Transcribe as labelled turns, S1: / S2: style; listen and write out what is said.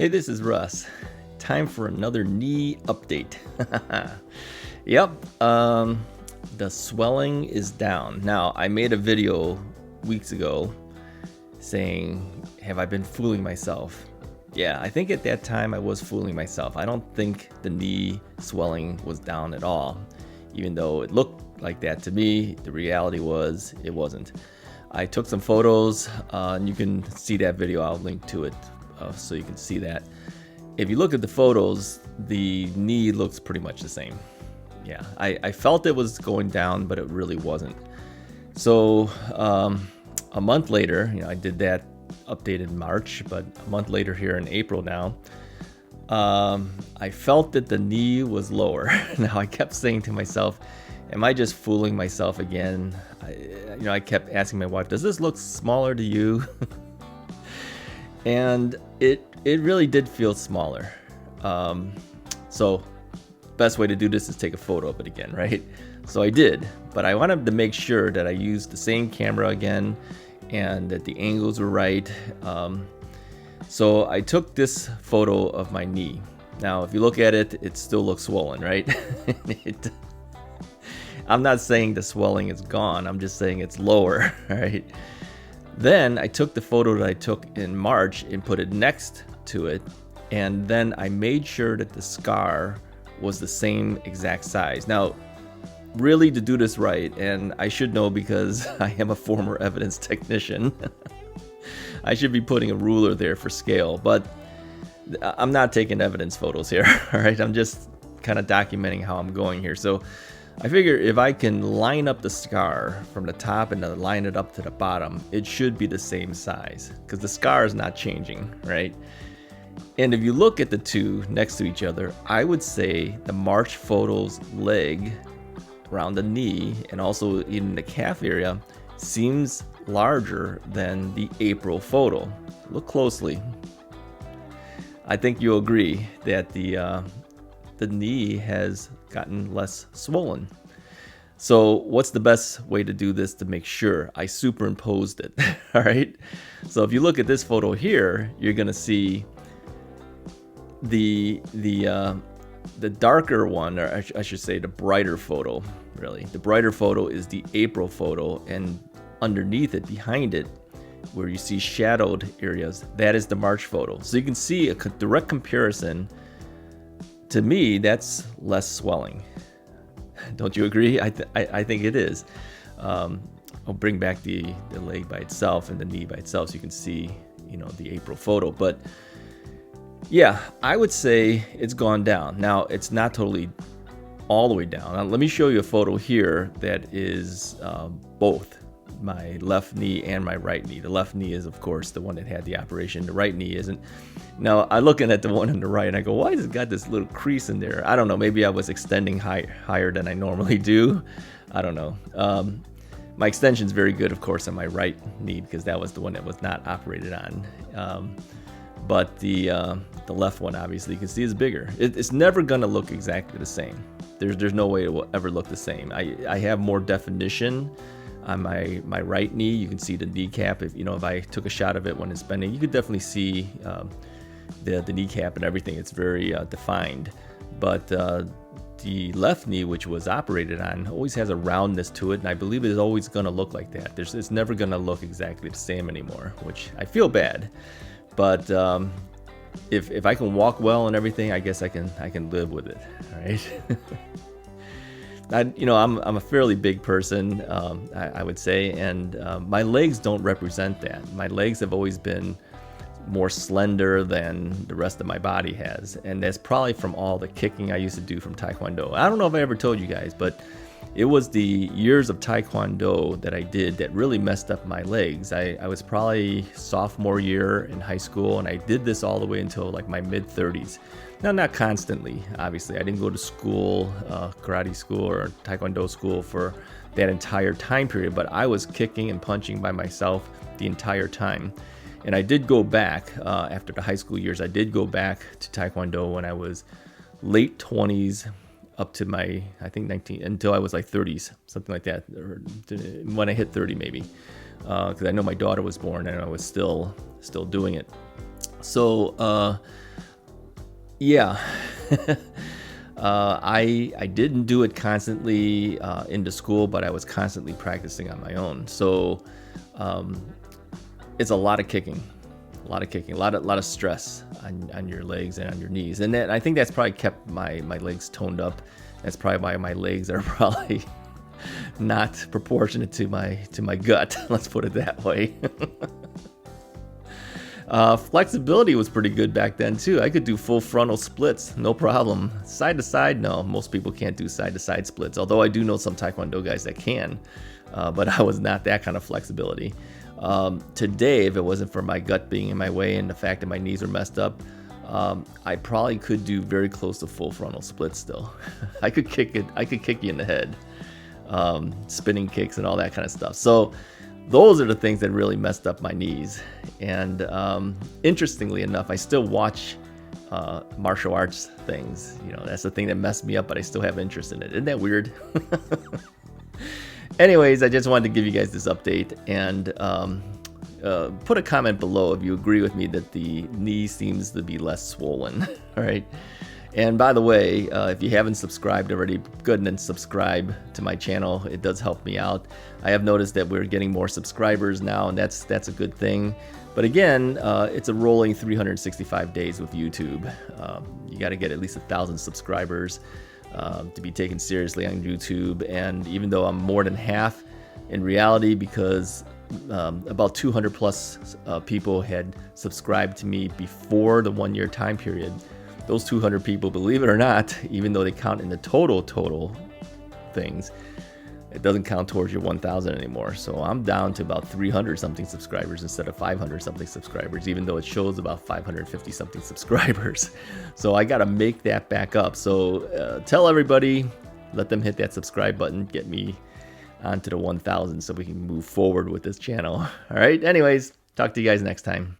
S1: Hey, this is Russ. Time for another knee update. Yep, the swelling is down. Now, I made a video weeks ago saying, have I been fooling myself? Yeah, I think at that time I was fooling myself. I don't think the knee swelling was down at all. Even though it looked like that to me, the reality was it wasn't. I took some photos, and you can see that video. I'll link to it so you can see that. If you look at the photos, the knee looks pretty much the same. Yeah, I felt it was going down, but it really wasn't. So a month later, I did that update in March, but a month later here in April now, I felt that the knee was lower. Now I kept saying to myself, am I just fooling myself again? I kept asking my wife, does this look smaller to you? And it really did feel smaller. So best way to do this is take a photo of it again, right? So I did, but I wanted to make sure that I used the same camera again and that the angles were right. So I took this photo of my knee. Now, if you look at it, it still looks swollen, right? I'm not saying the swelling is gone. I'm just saying it's lower, right? Then I took the photo that I took in March and put it next to it. And then I made sure that the scar was the same exact size. Now, really to do this right, and I should know because I am a former evidence technician, I should be putting a ruler there for scale, but I'm not taking evidence photos here, all right? I'm just kind of documenting how I'm going here. So I figure if I can line up the scar from the top and then line it up to the bottom, it should be the same size because the scar is not changing, right? And if you look at the two next to each other, I would say the March photo's leg around the knee and also in the calf area seems larger than the April photo. Look closely. I think you'll agree that the knee has gotten less swollen. So what's the best way to do this to make sure? I superimposed it, all right? So if you look at this photo here, you're gonna see the darker one, or I should say the brighter photo, really. The brighter photo is the April photo, and underneath it, behind it, where you see shadowed areas, that is the March photo. So you can see a direct comparison. To me, that's less swelling. Don't you agree? I think it is. I'll bring back the leg by itself and the knee by itself so you can see, the April photo. But yeah, I would say it's gone down. Now, it's not totally all the way down. Now, let me show you a photo here that is both my left knee and my right knee. The left knee is, of course, the one that had the operation. The right knee isn't. Now, I'm looking at the one on the right, and I go, why has it got this little crease in there? I don't know. Maybe I was extending higher than I normally do. I don't know. My extension is very good, of course, on my right knee because that was the one that was not operated on. But the left one, obviously, you can see is bigger. It's never going to look exactly the same. There's no way it will ever look the same. I have more definition on my right knee. You can see the kneecap. If I took a shot of it when it's bending, you could definitely see the kneecap and everything. It's very defined. But the left knee, which was operated on, always has a roundness to it, and I believe it is always going to look like that. It's never going to look exactly the same anymore, which I feel bad. But if I can walk well and everything, I guess I can live with it. All right. I'm a fairly big person, I would say, and my legs don't represent that. My legs have always been more slender than the rest of my body has, and that's probably from all the kicking I used to do from Taekwondo. I don't know if I ever told you guys, but it was the years of Taekwondo that I did that really messed up my legs. I was probably sophomore year in high school, and I did this all the way until like my mid-30s. Now, not constantly, obviously. I didn't go to school, karate school or Taekwondo school for that entire time period, but I was kicking and punching by myself the entire time. And I did go back, after the high school years, I did go back to Taekwondo when I was late 20s up to my, I think 19, until I was like 30s, something like that, or when I hit 30 maybe. because I know my daughter was born and I was still doing it. So Yeah. I didn't do it constantly into school, but I was constantly practicing on my own. So um, it's a lot of kicking, a lot of stress on your legs and on your knees, and I think that's probably kept my legs toned up. That's probably why my legs are probably not proportionate to my gut. Let's put it that way. Flexibility was pretty good back then too. I could do full frontal splits, no problem. Side to side, no. Most people can't do side to side splits. Although I do know some Taekwondo guys that can, but I was not that kind of flexibility. Today, if it wasn't for my gut being in my way and the fact that my knees were messed up, I probably could do very close to full frontal splits still. I could kick it. I could kick you in the head, spinning kicks and all that kind of stuff. So those are the things that really messed up my knees. And interestingly enough, I still watch martial arts things. You know, that's the thing that messed me up, but I still have interest in it. Isn't that weird? Anyways, I just wanted to give you guys this update and put a comment below if you agree with me that the knee seems to be less swollen. All right. And by the way, if you haven't subscribed already, go ahead and subscribe to my channel. It does help me out. I have noticed that we're getting more subscribers now, and that's a good thing. But again, it's a rolling 365 days with YouTube. You got to get at least 1,000 subscribers to be taken seriously on YouTube. And even though I'm more than half, in reality, because about 200 plus people had subscribed to me before the 1 year time period. Those 200 people, believe it or not, even though they count in the total things, it doesn't count towards your 1,000 anymore. So I'm down to about 300 something subscribers instead of 500 something subscribers, even though it shows about 550 something subscribers. So I got to make that back up. So tell everybody, let them hit that subscribe button, get me onto the 1,000 so we can move forward with this channel. All right. Anyways, talk to you guys next time.